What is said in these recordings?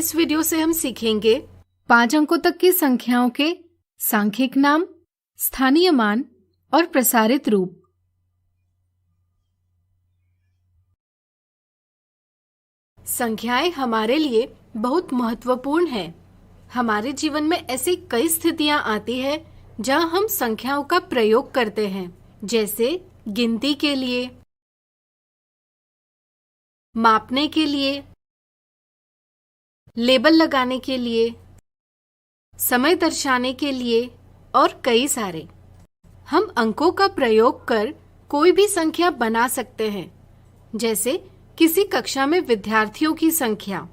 इस वीडियो से हम सीखेंगे 5 अंकों तक की संख्याओं के सांख्यिक नाम, स्थानीय मान और प्रसारित रूप। संख्याएं हमारे लिए बहुत महत्वपूर्ण हैं। हमारे जीवन में ऐसी कई स्थितियां आती हैं जहां हम संख्याओं का प्रयोग करते हैं, जैसे गिनती के लिए, मापने के लिए, लेबल लगाने के लिए, समय दर्शाने के लिए और कई सारे। हम अंकों का प्रयोग कर कोई भी संख्या बना सकते हैं, जैसे किसी कक्षा में विद्यार्थियों की संख्या,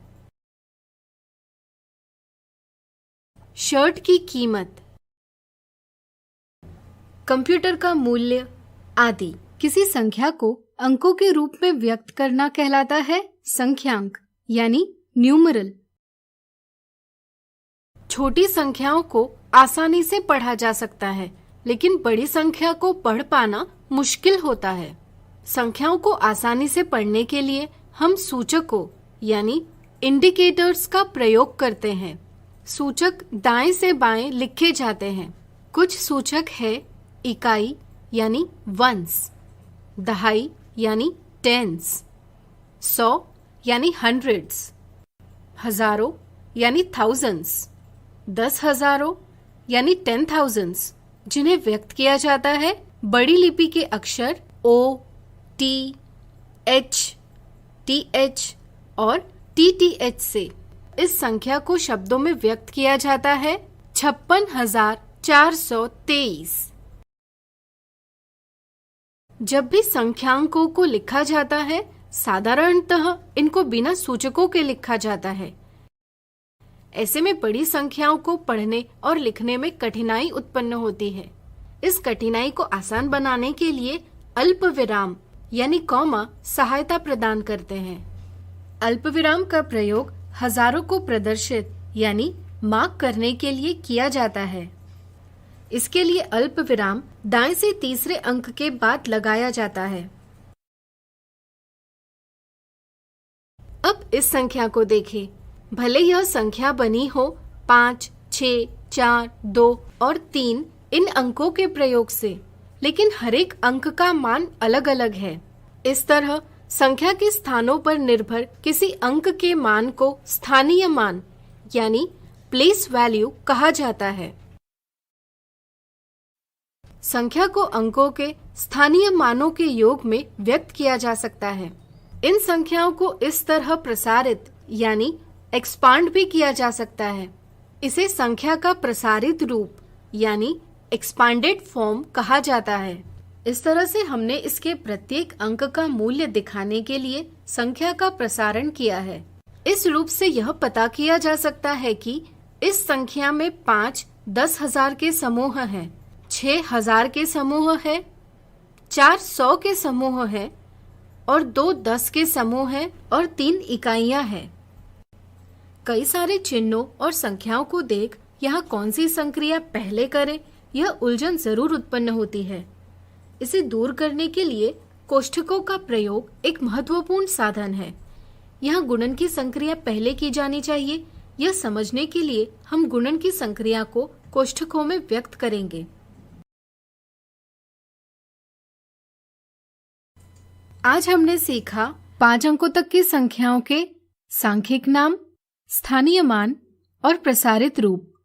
शर्ट की कीमत, कंप्यूटर का मूल्य आदि। किसी संख्या को अंकों के रूप में व्यक्त करना कहलाता है संख्यांक यानी न्यूमरल। छोटी संख्याओं को आसानी से पढ़ा जा सकता है, लेकिन बड़ी संख्या को पढ़ पाना मुश्किल होता है। संख्याओं को आसानी से पढ़ने के लिए हम सूचकों यानी इंडिकेटर्स का प्रयोग करते हैं। सूचक दाएं से बाएं लिखे जाते हैं। कुछ सूचक है इकाई यानी वंस, दहाई यानी टेंस, 100 यानी हंड्रेड्स, हजारों यानी थाउजेंड्स, 10,000 यानी 10,000s, जिन्हें व्यक्त किया जाता है बड़ी लिपि के अक्षर O, T, H, TH और TTH से। इस संख्या को शब्दों में व्यक्त किया जाता है 56,423। जब भी संख्यांकों को लिखा जाता है, साधारणतः इनको बिना सूचकों के लिखा जाता है। ऐसे में बड़ी संख्याओं को पढ़ने और लिखने में कठिनाई उत्पन्न होती है। इस कठिनाई को आसान बनाने के लिए अल्प विराम यानी कॉमा सहायता प्रदान करते हैं। अल्प विराम का प्रयोग हजारों को प्रदर्शित यानी मार्क करने के लिए किया जाता है। इसके लिए अल्प विराम दाएं से तीसरे अंक के बाद लगाया जाता है। अब इस संख्या को देखें। भले यह संख्या बनी हो 5, 6, 4, 2 और 3 इन अंकों के प्रयोग से, लेकिन हर एक अंक का मान अलग अलग है। इस तरह संख्या के स्थानों पर निर्भर किसी अंक के मान को स्थानीय मान यानी प्लेस वैल्यू कहा जाता है। संख्या को अंकों के स्थानीय मानों के योग में व्यक्त किया जा सकता है। इन संख्याओं को इस तरह प्रसारित यानी एक्सपांड भी किया जा सकता है। इसे संख्या का प्रसारित रूप यानी एक्सपांडेड फॉर्म कहा जाता है। इस तरह से हमने इसके प्रत्येक अंक का मूल्य दिखाने के लिए संख्या का प्रसारण किया है। इस रूप से यह पता किया जा सकता है कि इस संख्या में 5 10,000 के समूह हैं, 6 1000 के समूह है, 4 100 के समूह है और 2 10 के समूह है और 3 इकाइयां हैं। कई सारे चिन्हों और संख्याओं को देख यहाँ कौन सी संक्रिया पहले करें, यह उलझन जरूर उत्पन्न होती है। इसे दूर करने के लिए कोष्ठकों का प्रयोग एक महत्वपूर्ण साधन है। यहाँ गुणन की संक्रिया पहले की जानी चाहिए। यह समझने के लिए हम गुणन की संक्रिया को कोष्ठकों में व्यक्त करेंगे। आज हमने सीखा 5 अंकों तक की संख्याओं के सांख्यिक नाम, स्थानीय मान और प्रसारित रूप।